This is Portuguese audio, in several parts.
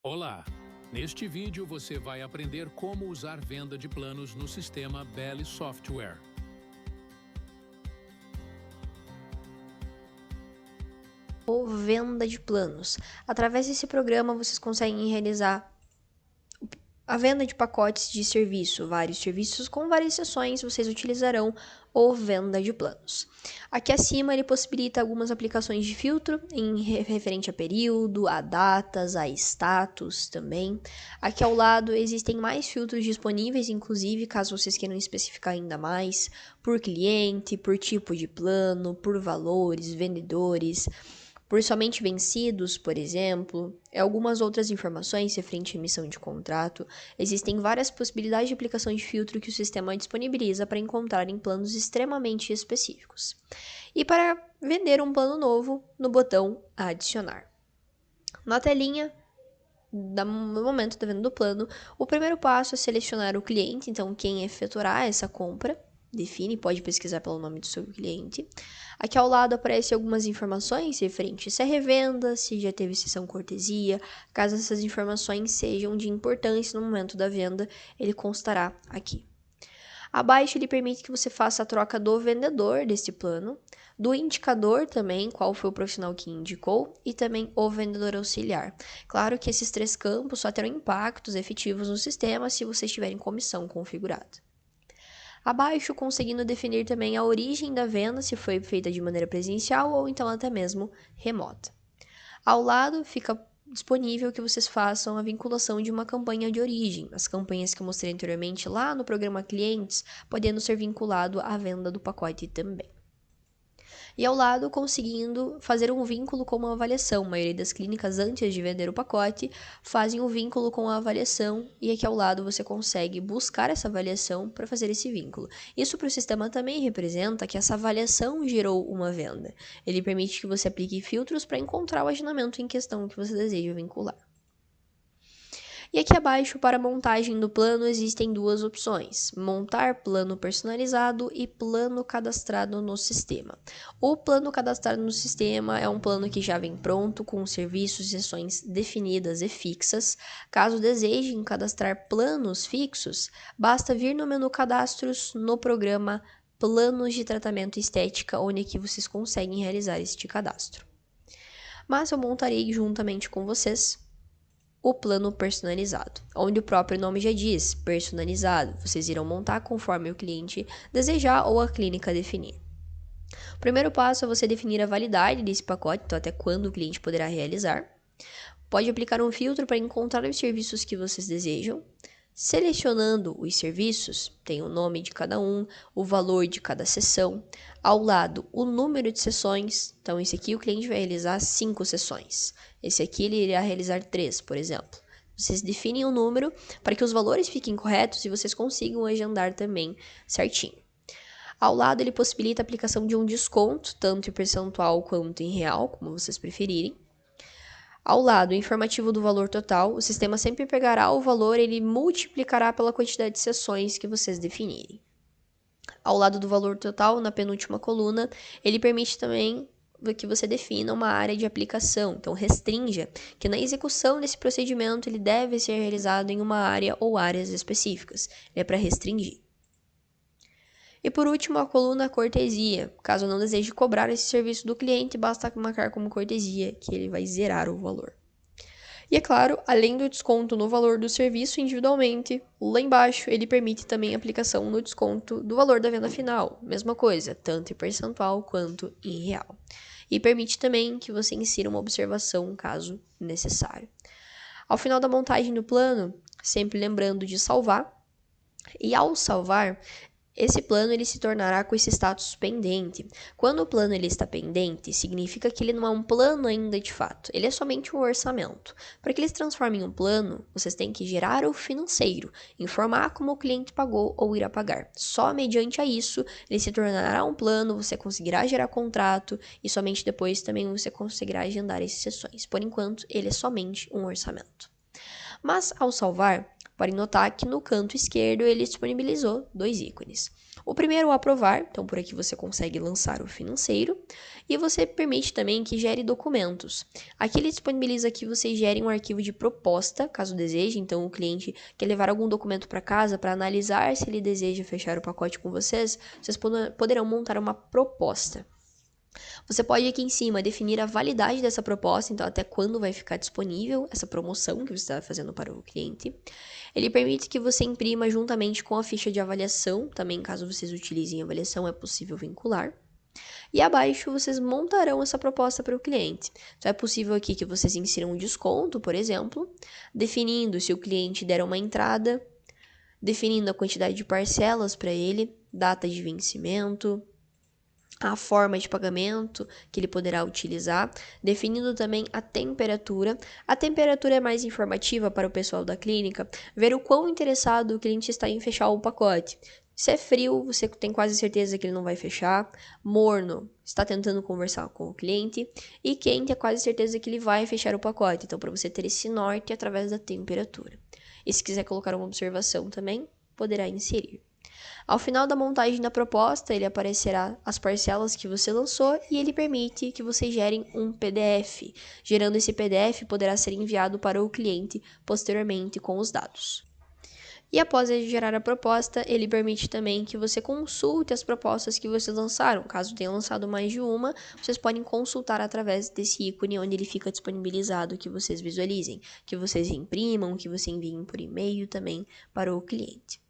Olá! Neste vídeo você vai aprender como usar venda de planos no sistema Belly Software. Ou venda de planos. Através desse programa vocês conseguem realizar a venda de pacotes de serviço, vários serviços com várias seções vocês utilizarão ou venda de planos. Aqui acima ele possibilita algumas aplicações de filtro em referente a período, a datas, a status também. Aqui ao lado existem mais filtros disponíveis, inclusive caso vocês queiram especificar ainda mais, por cliente, por tipo de plano, por valores, vendedores, por somente vencidos, por exemplo, e algumas outras informações referente à emissão de contrato. Existem várias possibilidades de aplicação de filtro que o sistema disponibiliza para encontrar em planos extremamente específicos. E para vender um plano novo, no botão Adicionar. Na telinha, no momento da venda do plano, o primeiro passo é selecionar o cliente, então quem efetuará essa compra. Define, pode pesquisar pelo nome do seu cliente. Aqui ao lado aparecem algumas informações referentes se é revenda, se já teve sessão cortesia. Caso essas informações sejam de importância no momento da venda, ele constará aqui. Abaixo ele permite que você faça a troca do vendedor desse plano, do indicador também, qual foi o profissional que indicou, e também o vendedor auxiliar. Claro que esses três campos só terão impactos efetivos no sistema se vocês tiverem comissão configurada. Abaixo, conseguindo definir também a origem da venda, se foi feita de maneira presencial ou então até mesmo remota. Ao lado fica disponível que vocês façam a vinculação de uma campanha de origem. As campanhas que eu mostrei anteriormente lá no programa Clientes, podendo ser vinculado à venda do pacote também. E ao lado, conseguindo fazer um vínculo com uma avaliação. A maioria das clínicas, antes de vender o pacote, fazem um vínculo com a avaliação e aqui ao lado você consegue buscar essa avaliação para fazer esse vínculo. Isso para o sistema também representa que essa avaliação gerou uma venda. Ele permite que você aplique filtros para encontrar o agendamento em questão que você deseja vincular. E aqui abaixo, para a montagem do plano, existem duas opções: montar plano personalizado e plano cadastrado no sistema. O plano cadastrado no sistema é um plano que já vem pronto, com serviços e sessões definidas e fixas. Caso desejem cadastrar planos fixos, basta vir no menu Cadastros, no programa Planos de Tratamento Estética, onde aqui vocês conseguem realizar este cadastro. Mas eu montarei juntamente com vocês o plano personalizado, onde o próprio nome já diz, personalizado. Vocês irão montar conforme o cliente desejar ou a clínica definir. O primeiro passo é você definir a validade desse pacote, então até quando o cliente poderá realizar. Pode aplicar um filtro para encontrar os serviços que vocês desejam. Selecionando os serviços, tem o nome de cada um, o valor de cada sessão, ao lado o número de sessões. Então esse aqui o cliente vai realizar 5 sessões, esse aqui ele irá realizar 3, por exemplo. Vocês definem o número para que os valores fiquem corretos e vocês consigam agendar também certinho. Ao lado ele possibilita a aplicação de um desconto, tanto em percentual quanto em real, como vocês preferirem. Ao lado, informativo do valor total, o sistema sempre pegará o valor e ele multiplicará pela quantidade de sessões que vocês definirem. Ao lado do valor total, na penúltima coluna, ele permite também que você defina uma área de aplicação. Então, restrinja que na execução desse procedimento ele deve ser realizado em uma área ou áreas específicas. Ele é para restringir. E por último, a coluna cortesia. Caso não deseje cobrar esse serviço do cliente, basta marcar como cortesia que ele vai zerar o valor. E é claro, além do desconto no valor do serviço individualmente, lá embaixo ele permite também a aplicação no desconto do valor da venda final. Mesma coisa, tanto em percentual quanto em real. E permite também que você insira uma observação caso necessário. Ao final da montagem do plano, sempre lembrando de salvar. E ao salvar, esse plano ele se tornará com esse status pendente. Quando o plano ele está pendente, significa que ele não é um plano ainda de fato, ele é somente um orçamento. Para que ele se transforme em um plano, vocês têm que gerar o financeiro, informar como o cliente pagou ou irá pagar. Só mediante a isso, ele se tornará um plano, você conseguirá gerar contrato e somente depois também você conseguirá agendar essas sessões. Por enquanto, ele é somente um orçamento. Mas ao salvar, Podem notar que no canto esquerdo ele disponibilizou 2 ícones. O primeiro é o aprovar, então por aqui você consegue lançar o financeiro, e você permite também que gere documentos. Aqui ele disponibiliza que você gere um arquivo de proposta, caso deseje, então o cliente quer levar algum documento para casa para analisar se ele deseja fechar o pacote com vocês poderão montar uma proposta. Você pode aqui em cima definir a validade dessa proposta, então até quando vai ficar disponível essa promoção que você está fazendo para o cliente. Ele permite que você imprima juntamente com a ficha de avaliação, também caso vocês utilizem avaliação é possível vincular. E abaixo vocês montarão essa proposta para o cliente. Então é possível aqui que vocês insiram um desconto, por exemplo, definindo se o cliente der uma entrada, definindo a quantidade de parcelas para ele, data de vencimento, a forma de pagamento que ele poderá utilizar, definindo também a temperatura. A temperatura é mais informativa para o pessoal da clínica, ver o quão interessado o cliente está em fechar o pacote. Se é frio, você tem quase certeza que ele não vai fechar. Morno, está tentando conversar com o cliente. E quente, é quase certeza que ele vai fechar o pacote. Então, para você ter esse norte através da temperatura. E se quiser colocar uma observação também, poderá inserir. Ao final da montagem da proposta, ele aparecerá as parcelas que você lançou e ele permite que vocês gerem um PDF. Gerando esse PDF, poderá ser enviado para o cliente posteriormente com os dados. E após ele gerar a proposta, ele permite também que você consulte as propostas que vocês lançaram. Caso tenha lançado mais de uma, vocês podem consultar através desse ícone onde ele fica disponibilizado que vocês visualizem, que vocês imprimam, que você enviem por e-mail também para o cliente.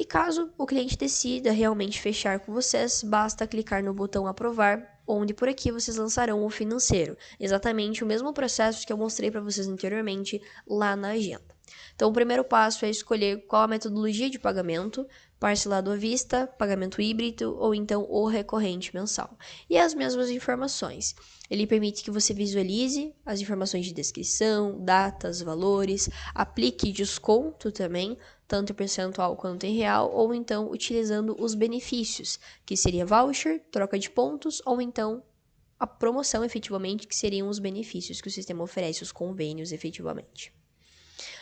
E caso o cliente decida realmente fechar com vocês, basta clicar no botão aprovar, onde por aqui vocês lançarão o financeiro. Exatamente o mesmo processo que eu mostrei para vocês anteriormente lá na agenda. Então, o primeiro passo é escolher qual a metodologia de pagamento, parcelado à vista, pagamento híbrido ou então o recorrente mensal. E as mesmas informações. Ele permite que você visualize as informações de descrição, datas, valores, aplique desconto também, tanto em percentual quanto em real, ou então utilizando os benefícios, que seria voucher, troca de pontos, ou então a promoção efetivamente, que seriam os benefícios que o sistema oferece, os convênios efetivamente.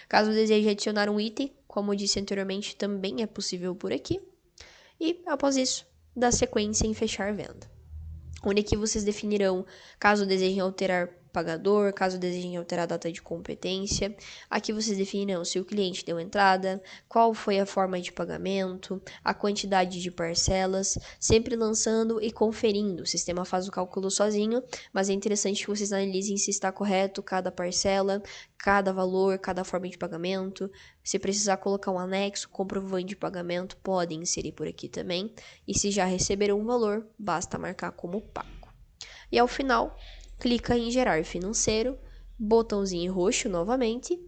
Caso deseje adicionar um item, como eu disse anteriormente, também é possível por aqui. E, após isso, dá sequência em fechar venda. Onde aqui vocês definirão, caso desejem alterar pagador, caso desejem alterar a data de competência. Aqui vocês definirão se o cliente deu entrada, qual foi a forma de pagamento, a quantidade de parcelas, sempre lançando e conferindo. O sistema faz o cálculo sozinho, mas é interessante que vocês analisem se está correto cada parcela, cada valor, cada forma de pagamento. Se precisar colocar um anexo, comprovante de pagamento, podem inserir por aqui também. E se já receberam um valor, basta marcar como pago. E ao final, clica em gerar financeiro, botãozinho roxo novamente.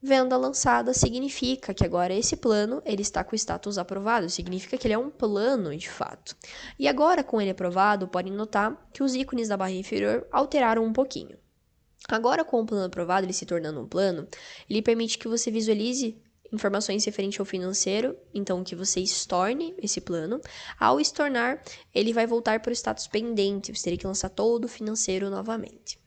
Venda lançada significa que agora esse plano ele está com o status aprovado, significa que ele é um plano de fato. E agora com ele aprovado, podem notar que os ícones da barra inferior alteraram um pouquinho. Agora com o plano aprovado, ele se tornando um plano, ele permite que você visualize informações referentes ao financeiro, então que você estorne esse plano. Ao estornar, ele vai voltar para o status pendente, você teria que lançar todo o financeiro novamente.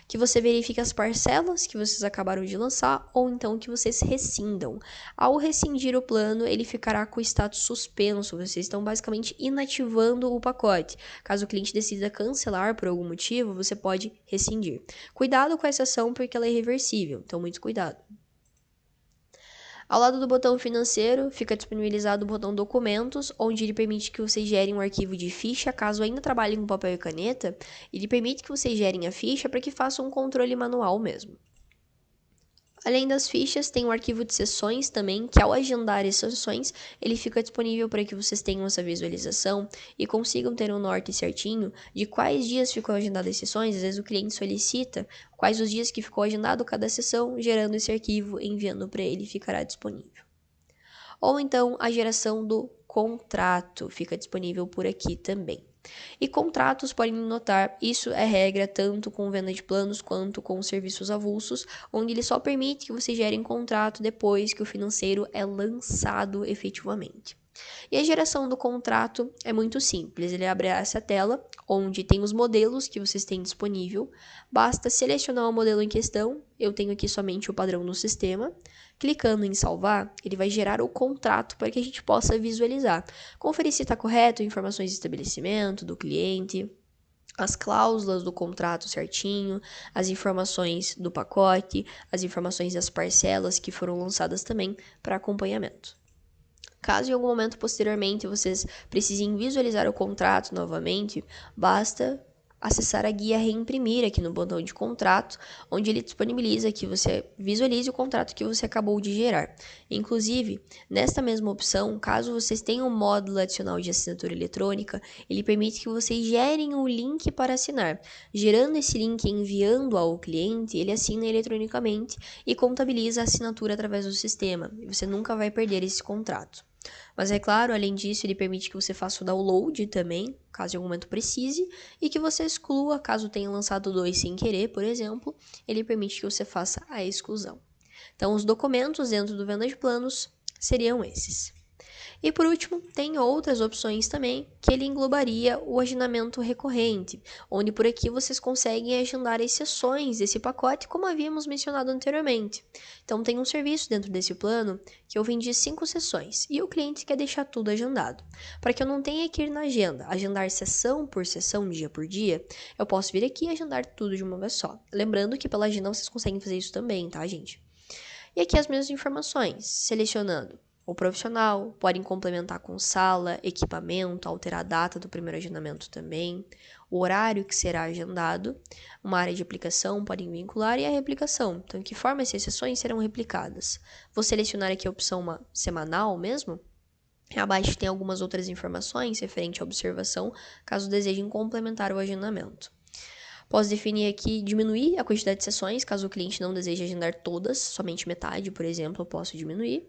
Que você verifique as parcelas que vocês acabaram de lançar, ou então que vocês rescindam. Ao rescindir o plano, ele ficará com o status suspenso, vocês estão basicamente inativando o pacote. Caso o cliente decida cancelar por algum motivo, você pode rescindir. Cuidado com essa ação porque ela é irreversível, então muito cuidado. Ao lado do botão financeiro, fica disponibilizado o botão documentos, onde ele permite que vocês gerem um arquivo de ficha, caso ainda trabalhem com papel e caneta, ele permite que vocês gerem a ficha para que façam um controle manual mesmo. Além das fichas, tem um arquivo de sessões também, que ao agendar as sessões, ele fica disponível para que vocês tenham essa visualização e consigam ter um norte certinho de quais dias ficou agendadas as sessões. Às vezes o cliente solicita quais os dias que ficou agendado cada sessão, gerando esse arquivo, enviando para ele, ficará disponível. Ou então a geração do contrato fica disponível por aqui também. E contratos, podem notar, isso é regra tanto com venda de planos quanto com serviços avulsos, onde ele só permite que você gere contrato depois que o financeiro é lançado efetivamente. E a geração do contrato é muito simples, ele abre essa tela, onde tem os modelos que vocês têm disponível, basta selecionar o modelo em questão, eu tenho aqui somente o padrão no sistema, clicando em salvar, ele vai gerar o contrato para que a gente possa visualizar, conferir se está correto, informações de estabelecimento, do cliente, as cláusulas do contrato certinho, as informações do pacote, as informações das parcelas que foram lançadas também para acompanhamento. Caso em algum momento posteriormente vocês precisem visualizar o contrato novamente, basta acessar a guia Reimprimir aqui no botão de contrato, onde ele disponibiliza que você visualize o contrato que você acabou de gerar. Inclusive, nesta mesma opção, caso vocês tenham um módulo adicional de assinatura eletrônica, ele permite que vocês gerem um link para assinar. Gerando esse link e enviando ao cliente, ele assina eletronicamente e contabiliza a assinatura através do sistema. E você nunca vai perder esse contrato. Mas é claro, além disso, ele permite que você faça o download também, caso em algum momento precise, e que você exclua, caso tenha lançado 2 sem querer, por exemplo, ele permite que você faça a exclusão. Então, os documentos dentro do Venda de Planos seriam esses. E por último, tem outras opções também, que ele englobaria o agendamento recorrente, onde por aqui vocês conseguem agendar as sessões desse pacote, como havíamos mencionado anteriormente. Então tem um serviço dentro desse plano que eu vendi 5 sessões, e o cliente quer deixar tudo agendado. Para que eu não tenha que ir na agenda, agendar sessão por sessão, dia por dia, eu posso vir aqui e agendar tudo de uma vez só. Lembrando que pela agenda vocês conseguem fazer isso também, tá, gente? E aqui as mesmas informações, selecionando o profissional, podem complementar com sala, equipamento, alterar a data do primeiro agendamento também, o horário que será agendado, uma área de aplicação, podem vincular e a replicação. Então, de que forma essas sessões serão replicadas? Vou selecionar aqui a opção semanal mesmo. Abaixo tem algumas outras informações referente à observação, caso desejem complementar o agendamento. Posso definir aqui, diminuir a quantidade de sessões, caso o cliente não deseje agendar todas, somente metade, por exemplo, eu posso diminuir.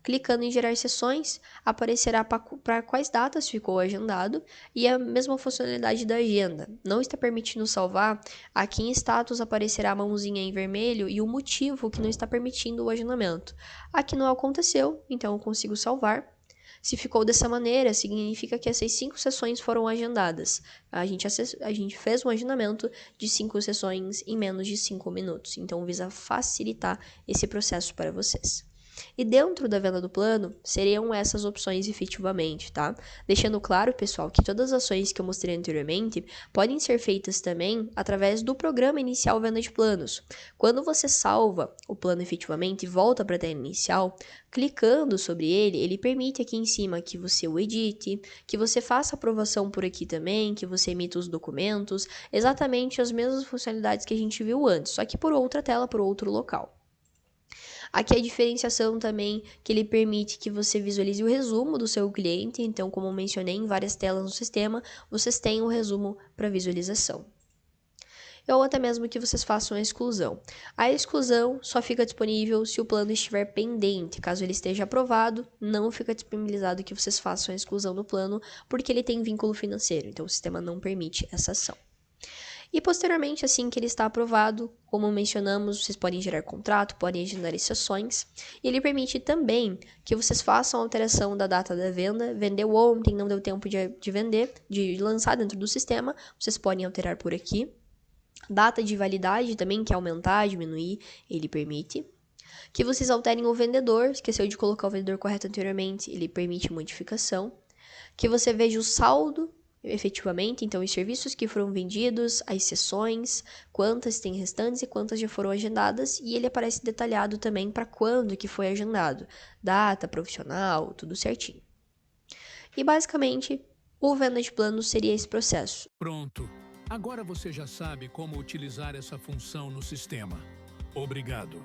Clicando em gerar sessões, aparecerá para quais datas ficou agendado e a mesma funcionalidade da agenda. Não está permitindo salvar, aqui em status aparecerá a mãozinha em vermelho e o motivo que não está permitindo o agendamento. Aqui não aconteceu, então eu consigo salvar. Se ficou dessa maneira, significa que essas 5 sessões foram agendadas. A gente fez um agendamento de 5 sessões em menos de 5 minutos, então visa facilitar esse processo para vocês. E dentro da venda do plano, seriam essas opções efetivamente, tá? Deixando claro, pessoal, que todas as ações que eu mostrei anteriormente podem ser feitas também através do programa inicial Venda de Planos. Quando você salva o plano efetivamente e volta para a tela inicial, clicando sobre ele, ele permite aqui em cima que você o edite, que você faça aprovação por aqui também, que você emita os documentos, exatamente as mesmas funcionalidades que a gente viu antes, só que por outra tela, por outro local. Aqui a diferenciação também que ele permite que você visualize o resumo do seu cliente, então como eu mencionei em várias telas no sistema, vocês têm o resumo para visualização. Ou até mesmo que vocês façam a exclusão. A exclusão só fica disponível se o plano estiver pendente. Caso ele esteja aprovado, não fica disponibilizado que vocês façam a exclusão do plano, porque ele tem vínculo financeiro, então o sistema não permite essa ação. E posteriormente, assim que ele está aprovado, como mencionamos, vocês podem gerar contrato, podem agendar sessões. E ele permite também que vocês façam a alteração da data da venda. Vendeu ontem, não deu tempo de vender, de lançar dentro do sistema, vocês podem alterar por aqui. Data de validade também, que aumentar, diminuir, ele permite. Que vocês alterem o vendedor, esqueceu de colocar o vendedor correto anteriormente, ele permite modificação. Que você veja o saldo efetivamente, então os serviços que foram vendidos, as sessões, quantas tem restantes e quantas já foram agendadas, e ele aparece detalhado também para quando que foi agendado, data, profissional, tudo certinho. E basicamente, o Venda de Planos seria esse processo. Pronto. Agora você já sabe como utilizar essa função no sistema. Obrigado.